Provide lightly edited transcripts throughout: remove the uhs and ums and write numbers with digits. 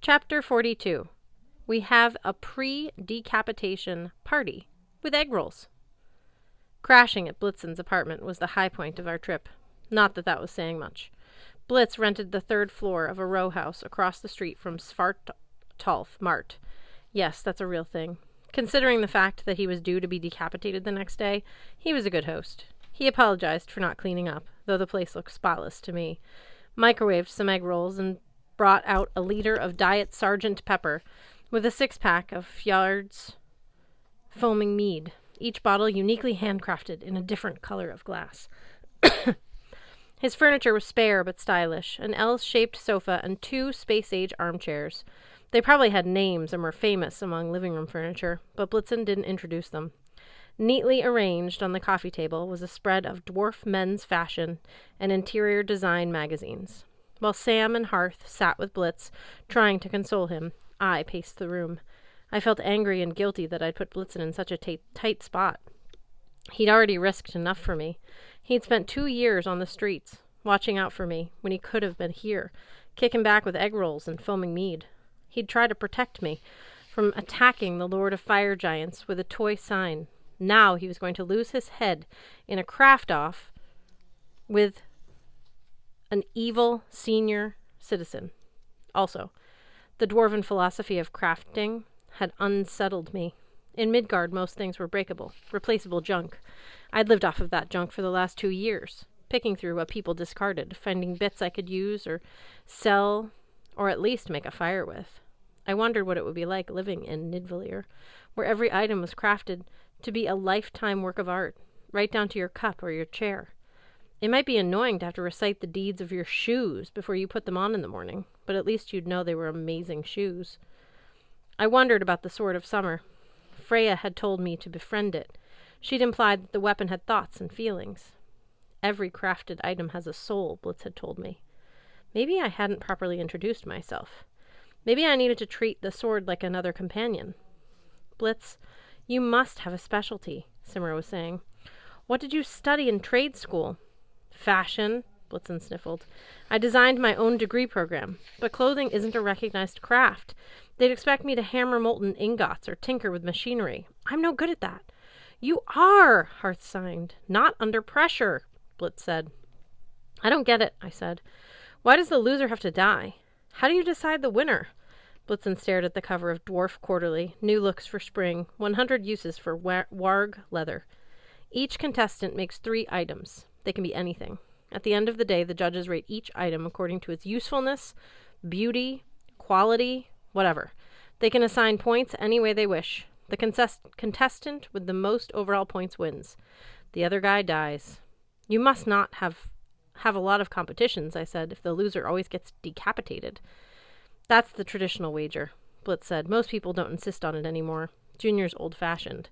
Chapter 42. We have a pre-decapitation party with egg rolls. Crashing at Blitzen's apartment was the high point of our trip. Not that that was saying much. Blitz rented the third floor of a row house across the street from Svartalf Mart. Yes, that's a real thing. Considering the fact that he was due to be decapitated the next day, he was a good host. He apologized for not cleaning up, though the place looked spotless to me, microwaved some egg rolls, and brought out a liter of Diet Sergeant Pepper with a six-pack of Fjallard's foaming mead, each bottle uniquely handcrafted in a different color of glass. His furniture was spare but stylish, an L-shaped sofa and two space-age armchairs. They probably had names and were famous among living room furniture, but Blitzen didn't introduce them. Neatly arranged on the coffee table was a spread of dwarf men's fashion and interior design magazines. While Sam and Hearth sat with Blitz, trying to console him, I paced the room. I felt angry and guilty that I'd put Blitzen in such a tight spot. He'd already risked enough for me. He'd spent 2 years on the streets, watching out for me, when he could have been here, kicking back with egg rolls and foaming mead. He'd try to protect me from attacking the Lord of Fire Giants with a toy sign. Now he was going to lose his head in a craft-off with an evil senior citizen. Also, the dwarven philosophy of crafting had unsettled me. In Midgard, most things were breakable, replaceable junk. I'd lived off of that junk for the last 2 years, picking through what people discarded, finding bits I could use or sell, or at least make a fire with. I wondered what it would be like living in Nidvalir, where every item was crafted to be a lifetime work of art, right down to your cup or your chair. It might be annoying to have to recite the deeds of your shoes before you put them on in the morning, but at least you'd know they were amazing shoes. I wondered about the Sword of Summer. Freya had told me to befriend it. She'd implied that the weapon had thoughts and feelings. Every crafted item has a soul, Blitz had told me. Maybe I hadn't properly introduced myself. Maybe I needed to treat the sword like another companion. Blitz, you must have a specialty, Simmer was saying. What did you study in trade school? Fashion, Blitzen sniffled. I designed my own degree program, but clothing isn't a recognized craft. They'd expect me to hammer molten ingots or tinker with machinery. I'm no good at that. You are, Hearth signed. Not under pressure, Blitz said. I don't get it, I said. Why does the loser have to die? How do you decide the winner? Blitzen stared at the cover of Dwarf Quarterly, New Looks for Spring, 100 Uses for Warg Leather. Each contestant makes 3 items. They can be anything. At the end of the day, the judges rate each item according to its usefulness, beauty, quality, whatever. They can assign points any way they wish. The contestant with the most overall points wins. The other guy dies. You must not have a lot of competitions, I said, if the loser always gets decapitated. That's the traditional wager, Blitz said. Most people don't insist on it anymore. Junior's old-fashioned.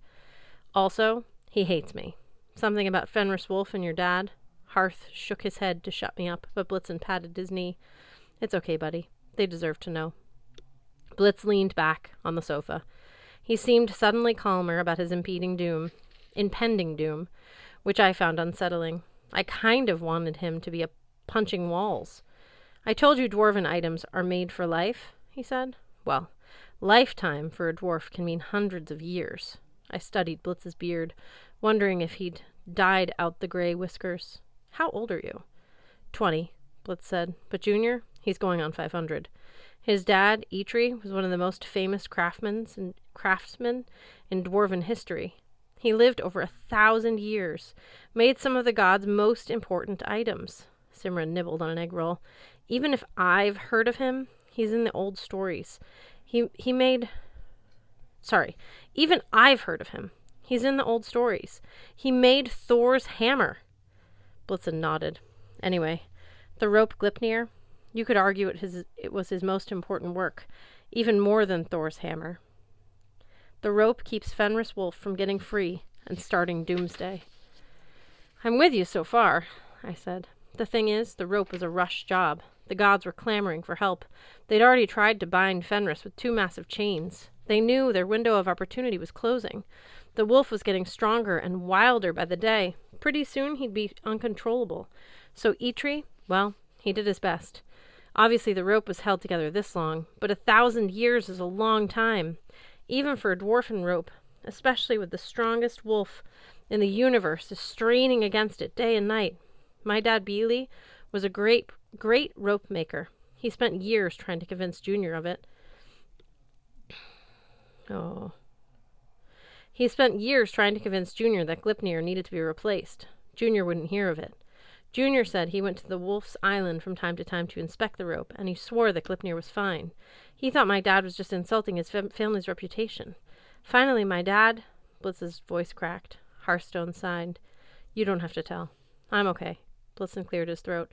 Also, he hates me. Something about Fenris Wolf and your dad? Hearth shook his head to shut me up, but Blitzen patted his knee. It's okay, buddy. They deserve to know. Blitz leaned back on the sofa. He seemed suddenly calmer about his impending doom, which I found unsettling. I kind of wanted him to be punching walls. I told you dwarven items are made for life, he said. Well, lifetime for a dwarf can mean hundreds of years. I studied Blitz's beard, wondering if he'd dyed out the gray whiskers. How old are you? 20, Blitz said. But Junior, he's going on 500. His dad, Eitri, was one of the most famous craftsmen in dwarven history. He lived over 1,000 years, made some of the gods' most important items. Simran nibbled on an egg roll. Even if I've heard of him, he's in the old stories. Even I've heard of him. He's in the old stories. He made Thor's hammer. Blitzen nodded. Anyway, the rope Glipnir, you could argue it was his most important work, even more than Thor's hammer. The rope keeps Fenris Wolf from getting free and starting doomsday. I'm with you so far, I said. The thing is, the rope was a rush job. The gods were clamoring for help. They'd already tried to bind Fenris with 2 massive chains. They knew their window of opportunity was closing. The wolf was getting stronger and wilder by the day. Pretty soon he'd be uncontrollable. So Eitri, well, he did his best. Obviously the rope was held together this long, but 1,000 years is a long time, even for a dwarfen rope, especially with the strongest wolf in the universe is straining against it day and night. My dad Beely was a great rope maker. He spent years trying to convince Junior of it. He spent years trying to convince Junior that Gleipnir needed to be replaced. Junior wouldn't hear of it. Junior said he went to the Wolf's Island from time to time to inspect the rope, and he swore that Gleipnir was fine. He thought my dad was just insulting his family's reputation. Finally, my dad... Blitz's voice cracked. Hearthstone sighed. You don't have to tell. I'm okay. Blitzen cleared his throat.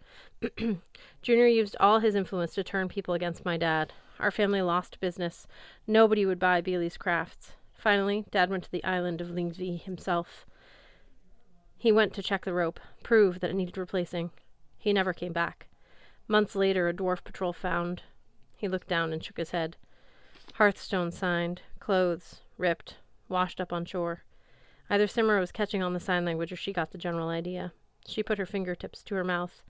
Junior used all his influence to turn people against my dad. Our family lost business. Nobody would buy Beely's crafts. Finally, Dad went to the island of Lyngvi himself. He went to check the rope, prove that it needed replacing. He never came back. Months later, a dwarf patrol found. He looked down and shook his head. Hearthstone signed. Clothes, ripped, washed up on shore. Either Simra was catching on the sign language or she got the general idea. She put her fingertips to her mouth.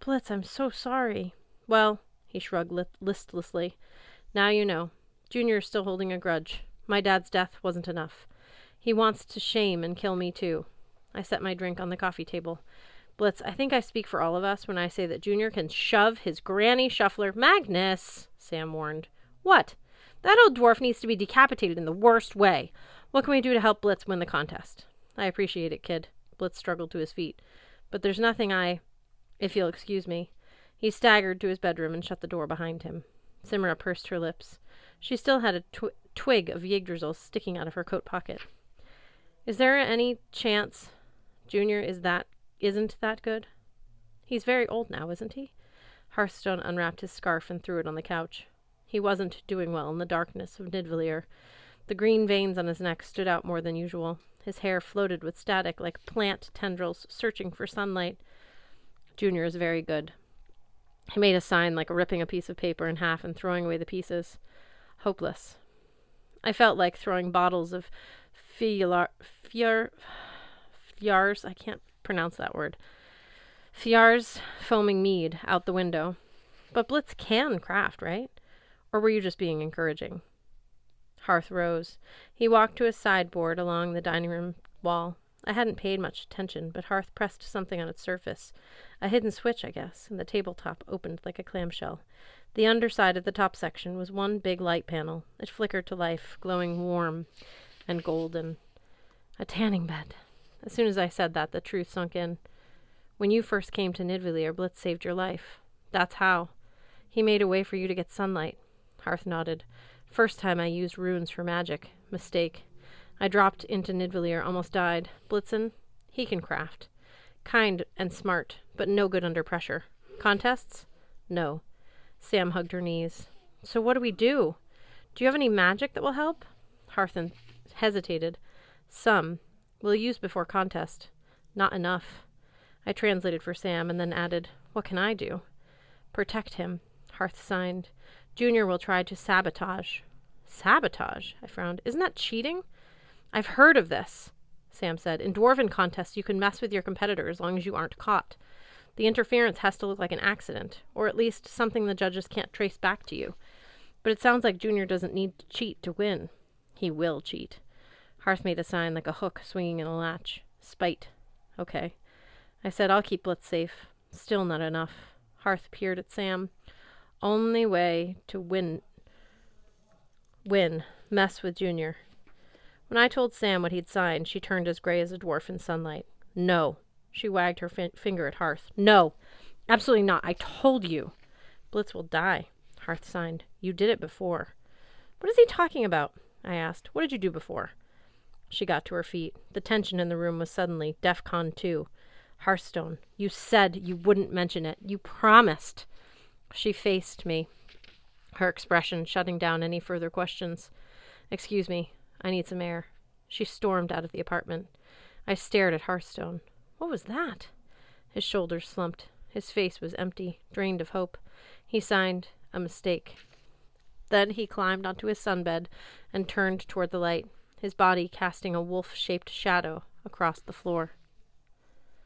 Blitz, I'm so sorry. Well, he shrugged listlessly. Now you know. Junior is still holding a grudge. My dad's death wasn't enough. He wants to shame and kill me too. I set my drink on the coffee table. Blitz, I think I speak for all of us when I say that Junior can shove his granny shuffler. Magnus, Sam warned. What? That old dwarf needs to be decapitated in the worst way. What can we do to help Blitz win the contest? I appreciate it, kid. Blitz struggled to his feet. But there's nothing if you'll excuse me. He staggered to his bedroom and shut the door behind him. Simra pursed her lips. She still had a twig of Yggdrasil sticking out of her coat pocket. Is there any chance Junior isn't that good? He's very old now, isn't he? Hearthstone unwrapped his scarf and threw it on the couch. He wasn't doing well in the darkness of Nidvalir. The green veins on his neck stood out more than usual. His hair floated with static like plant tendrils searching for sunlight. Junior is very good. He made a sign like ripping a piece of paper in half and throwing away the pieces. Hopeless. I felt like throwing bottles of Fjar's, I can't pronounce that word, Fjar's foaming mead out the window. But Blitz can craft, right? Or were you just being encouraging? Hearth rose. He walked to a sideboard along the dining room wall. I hadn't paid much attention, but Hearth pressed something on its surface. A hidden switch, I guess, and the tabletop opened like a clamshell. The underside of the top section was one big light panel. It flickered to life, glowing warm and golden. A tanning bed. As soon as I said that, the truth sunk in. When you first came to Nidvalir, Blitz saved your life. That's how. He made a way for you to get sunlight. Hearth nodded. First time I used runes for magic. Mistake. I dropped into Nidvalir, almost died. Blitzen, he can craft. Kind and smart, but no good under pressure. Contests? No. Sam hugged her knees. So what do we do? Do you have any magic that will help? Hearth hesitated. Some. We'll use before contest. Not enough. I translated for Sam and then added, what can I do? Protect him. Hearth signed. Junior will try to sabotage. Sabotage? I frowned. Isn't that cheating? I've heard of this, Sam said. In dwarven contests, you can mess with your competitor as long as you aren't caught. The interference has to look like an accident, or at least something the judges can't trace back to you. But it sounds like Junior doesn't need to cheat to win. He will cheat. Hearth made a sign like a hook swinging in a latch. Spite. Okay. I said, I'll keep Blitz safe. Still not enough. Hearth peered at Sam. Only way to win. Mess with Junior. When I told Sam what he'd signed, she turned as gray as a dwarf in sunlight. No. She wagged her finger at Hearth. No. Absolutely not. I told you. Blitz will die. Hearth signed. You did it before. What is he talking about? I asked. What did you do before? She got to her feet. The tension in the room was suddenly DEFCON 2. Hearthstone, you said you wouldn't mention it. You promised. She faced me, her expression shutting down any further questions. Excuse me, I need some air. She stormed out of the apartment. I stared at Hearthstone. What was that? His shoulders slumped. His face was empty, drained of hope. He signed, a mistake. Then he climbed onto his sunbed and turned toward the light, his body casting a wolf-shaped shadow across the floor.